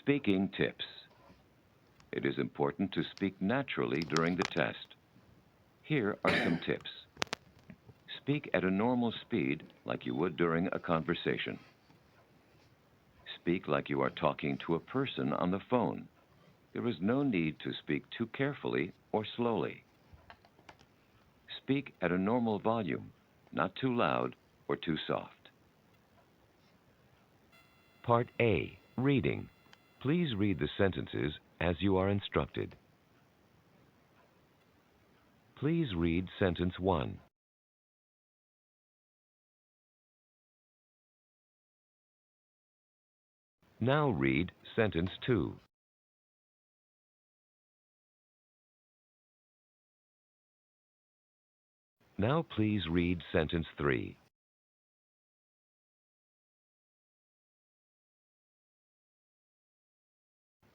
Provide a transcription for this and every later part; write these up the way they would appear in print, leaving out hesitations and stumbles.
Speaking tips. It is important to speak naturally during the test. Here are some tips. Speak at a normal speed like you would during a conversation. Speak like you are talking to a person on the phone. There is no need to speak too carefully or slowly. Speak at a normal volume, not too loud or too soft. Part A, Reading. Please read the sentences as you are instructed. Please read sentence 1. Now read sentence 2. Now please read sentence 3.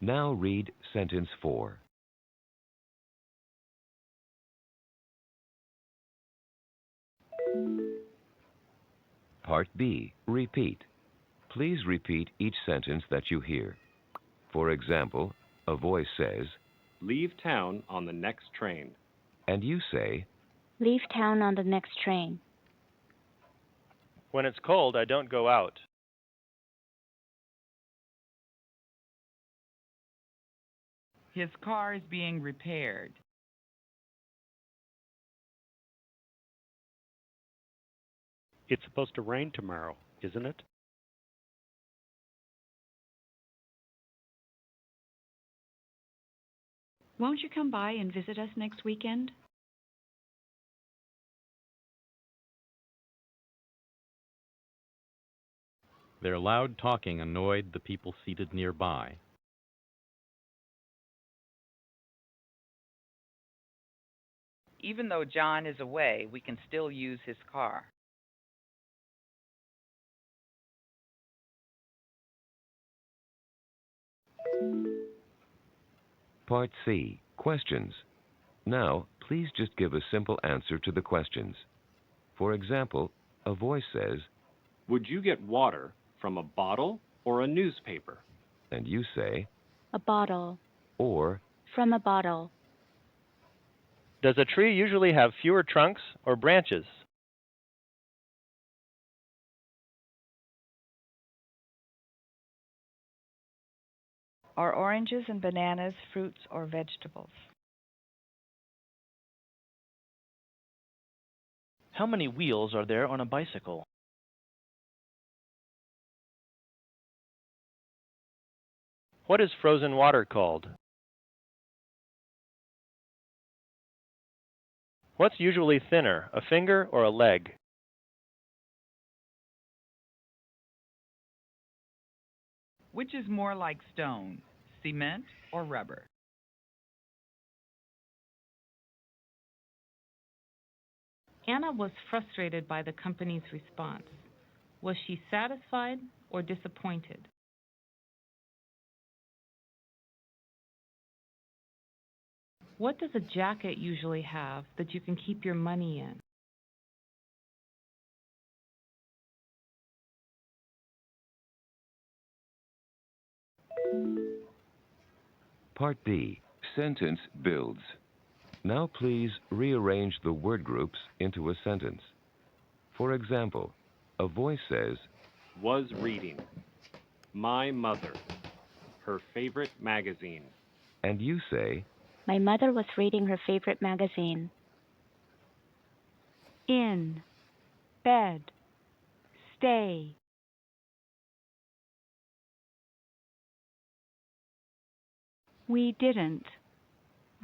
Now read sentence 4. Part B, Repeat. Please repeat each sentence that you hear. For example, a voice says, Leave town on the next train. and you say, Leave town on the next train. When it's cold, I don't go out. His car is being repaired. It's supposed to rain tomorrow, isn't it? Won't you come by and visit us next weekend? Their loud talking annoyed the people seated nearby. Even though John is away, we can still use his car. Part C, Questions. Now, please just give a simple answer to the questions. For example, a voice says, Would you get water from a bottle or a newspaper? and you say, A bottle. or, From a bottle. Does a tree usually have fewer trunks or branches? Are oranges and bananas fruits or vegetables? How many wheels are there on a bicycle? What is frozen water called? What's usually thinner, a finger or a leg? Which is more like stone, cement or rubber? Anna was frustrated by the company's response. Was she satisfied or disappointed? What does a jacket usually have that you can keep your money in? Part D, Sentence Builds. Now please rearrange the word groups into a sentence. For example, a voice says, Was reading. My mother. Her favorite magazine. and you say, My mother was reading her favorite magazine. In. Bed. Stay. We didn't.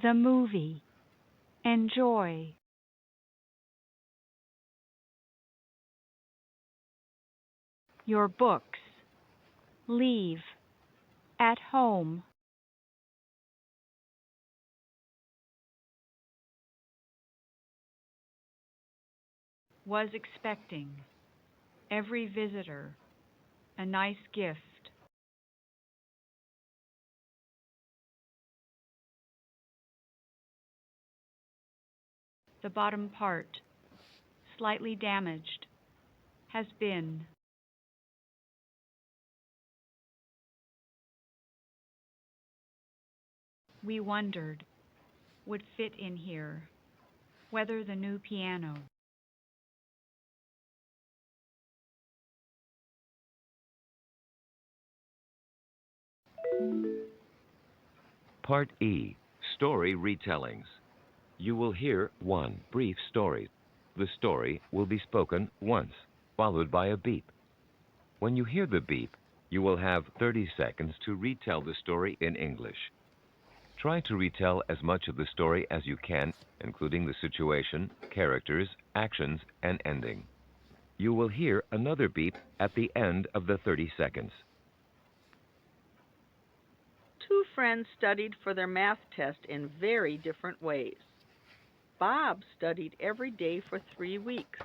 The movie. Enjoy. Your books. Leave. At home. Was expecting. Every visitor. A nice gift. The bottom part. Slightly damaged. Has been. We wondered, would fit in here, whether the new piano. Part E, Story Retellings. You will hear one brief story. The story will be spoken once, followed by a beep. When you hear the beep, you will have 30 seconds to retell the story in English. Try to retell as much of the story as you can, including the situation, characters, actions, and ending. You will hear another beep at the end of the 30 seconds. Two friends studied for their math test in very different ways. Bob studied every day for 3 weeks.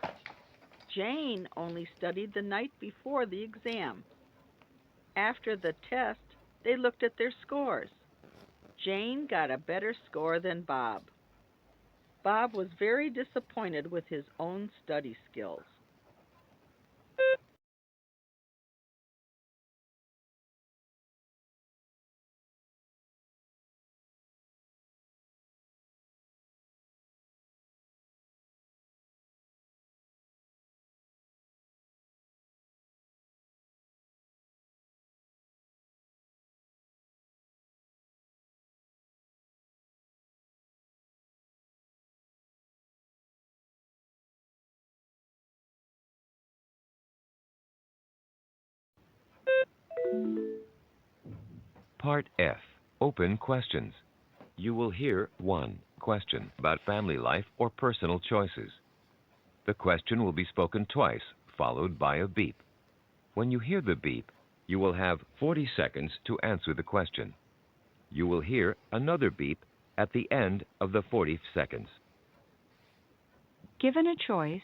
Jane only studied the night before the exam. After the test, they looked at their scores. Jane got a better score than Bob. Bob was very disappointed with his own study skills. Part F, Open Questions. You will hear one question about family life or personal choices. The question will be spoken twice, followed by a beep. When you hear the beep, you will have 40 seconds to answer the question. You will hear another beep at the end of the 40 seconds. Given a choice,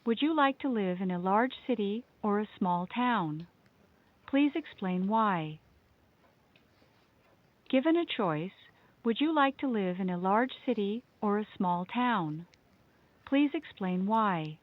would you like to live in a large city or a small town? Please explain why. Given a choice, would you like to live in a large city or a small town? Please explain why.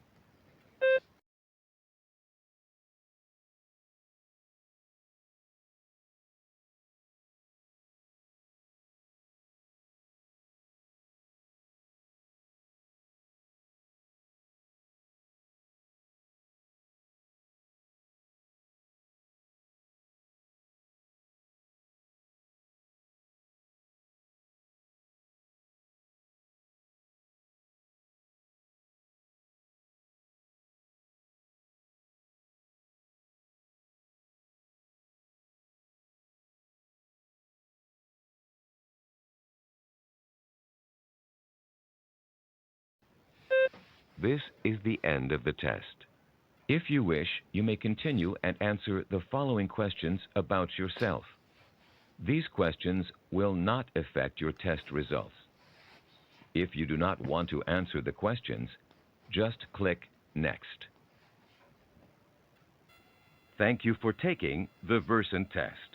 This is the end of the test. If you wish, you may continue and answer the following questions about yourself. These questions will not affect your test results. If you do not want to answer the questions, just click Next. Thank you for taking the Versant test.